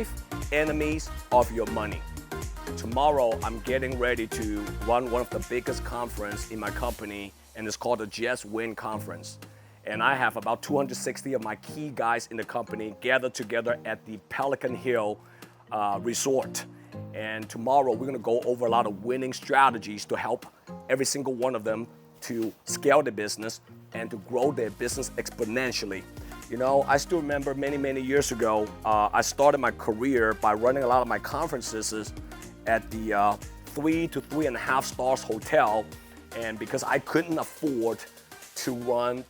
5 enemies of your money. Tomorrow, I'm getting ready to run one of the biggest conferences in my company, and it's called the Just Win Conference. And I have about 260 of my key guys in the company gathered together at the Pelican Hill Resort. And tomorrow, we're gonna go over a lot of winning strategies to help every single one of them to scale their business and to grow their business exponentially. You know, I still remember many years ago, I started my career by running a lot of my conferences at the 3 to 3.5 stars hotel. And because I couldn't afford to run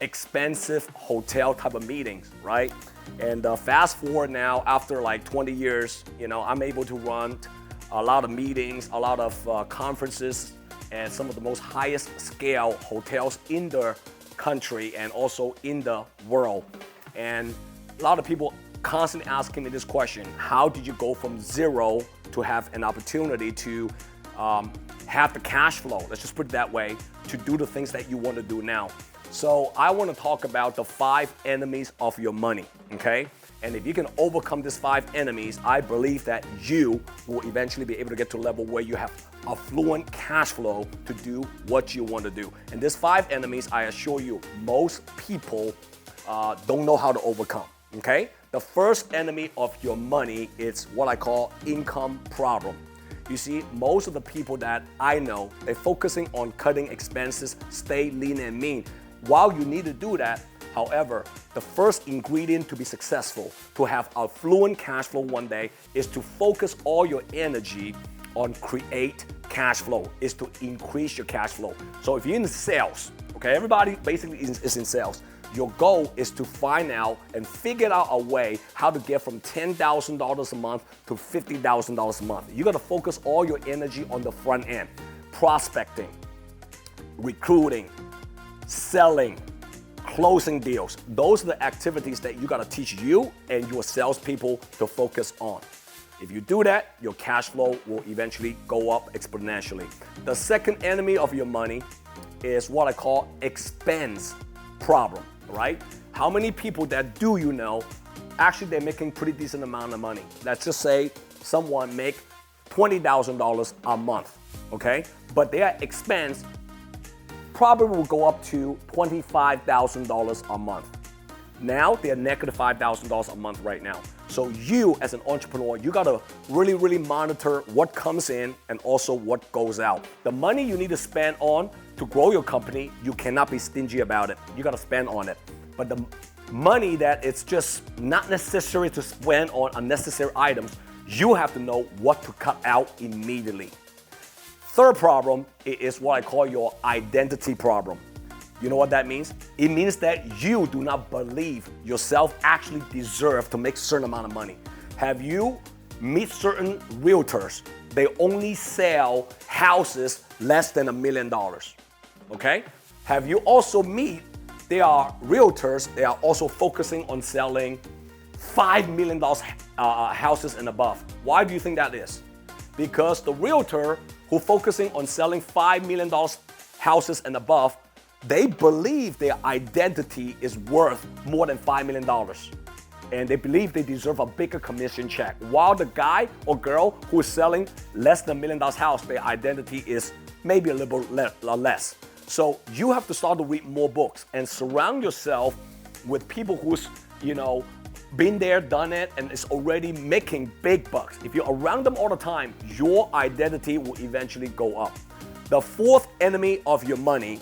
expensive hotel type of meetings, right? And fast forward now, after like 20 years, you know, I'm able to run a lot of meetings, a lot of conferences, and some of the most highest scale hotels in the country and also in the world. And a lot of people constantly asking me this question: how did you go from zero to have an opportunity to have the cash flow, let's just put it that way, to do the things that you want to do now? So I want to talk about the 5 enemies of your money, okay? And if you can overcome these 5 enemies, I believe that you will eventually be able to get to a level where you have affluent cash flow to do what you want to do. And these 5 enemies, I assure you, most people don't know how to overcome, okay? The first enemy of your money is what I call income problem. You see, most of the people that I know, they're focusing on cutting expenses, stay lean and mean. While you need to do that, however, the first ingredient to be successful, to have affluent cash flow one day, is to focus all your energy on create cash flow, is to increase your cash flow. So if you're in sales, okay, everybody basically is in sales. Your goal is to find out and figure out a way how to get from $10,000 a month to $50,000 a month. You gotta focus all your energy on the front end: prospecting, recruiting, selling, closing deals. Those are the activities that you gotta teach you and your salespeople to focus on. If you do that, your cash flow will eventually go up exponentially. The second enemy of your money is what I call expense problem, right? How many people that do you know, actually they're making pretty decent amount of money. Let's just say someone make $20,000 a month, okay? But their expense probably will go up to $25,000 a month. Now they're negative $5,000 a month right now. So you as an entrepreneur, you gotta really monitor what comes in and also what goes out. The money you need to spend on to grow your company, you cannot be stingy about it. You gotta spend on it. But the money that it's just not necessary to spend on unnecessary items, you have to know what to cut out immediately. Third problem is what I call your identity problem. You know what that means? It means that you do not believe yourself actually deserve to make a certain amount of money. Have you meet certain realtors? They only sell houses less than $1 million, okay? Have you also meet, there are realtors, they are also focusing on selling $5 million houses and above. Why do you think that is? Because the realtor who focusing on selling $5 million houses and above, they believe their identity is worth more than $5 million. And they believe they deserve a bigger commission check. While the guy or girl who is selling less than $1 million house, their identity is maybe a little less. So you have to start to read more books and surround yourself with people who's, you know, been there, done it, and is already making big bucks. If you're around them all the time, your identity will eventually go up. The fourth enemy of your money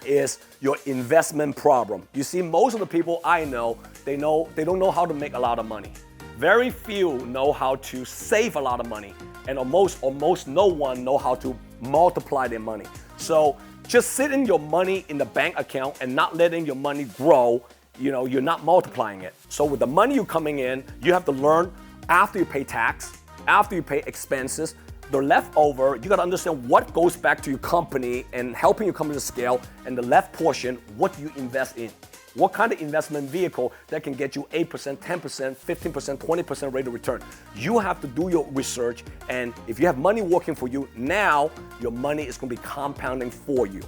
is your investment problem. You see, most of the people I know, they don't know how to make a lot of money. Very few know how to save a lot of money, and almost no one know how to multiply their money. So just sitting your money in the bank account and not letting your money grow, you know, you're not multiplying it. So with the money you coming in, you have to learn after you pay tax, after you pay expenses, the leftover, you gotta understand what goes back to your company and helping your company to scale, and the left portion, what do you invest in? What kind of investment vehicle that can get you 8%, 10%, 15%, 20% rate of return? You have to do your research, and if you have money working for you, now your money is gonna be compounding for you.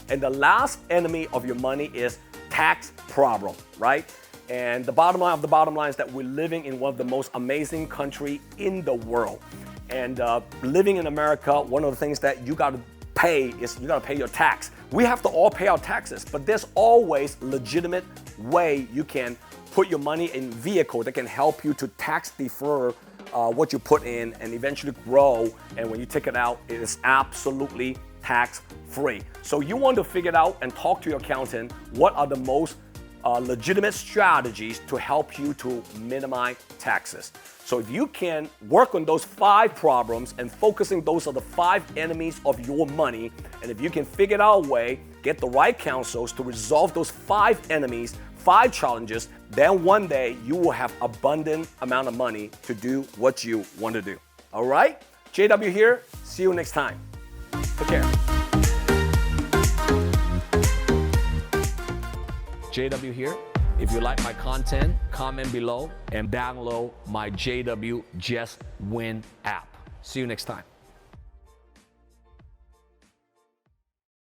And the last enemy of your money is tax problem, right? And the bottom line of the bottom line is that we're living in one of the most amazing country in the world. And living in America, one of the things that you got to pay is you got to pay your tax. We have to all pay our taxes, but there's always legitimate way you can put your money in vehicle that can help you to tax defer what you put in and eventually grow. And when you take it out, it is absolutely tax free. So you want to figure it out and talk to your accountant. What are the most legitimate strategies to help you to minimize taxes? So if you can work on those 5 problems and focusing those are the 5 enemies of your money, and if you can figure out a way, get the right counsels to resolve those 5 enemies, 5 challenges, then one day you will have abundant amount of money to do what you want to do. All right? JW here. See you next time. Take care. JW here. If you like my content, comment below and download my JW Just Win app. See you next time.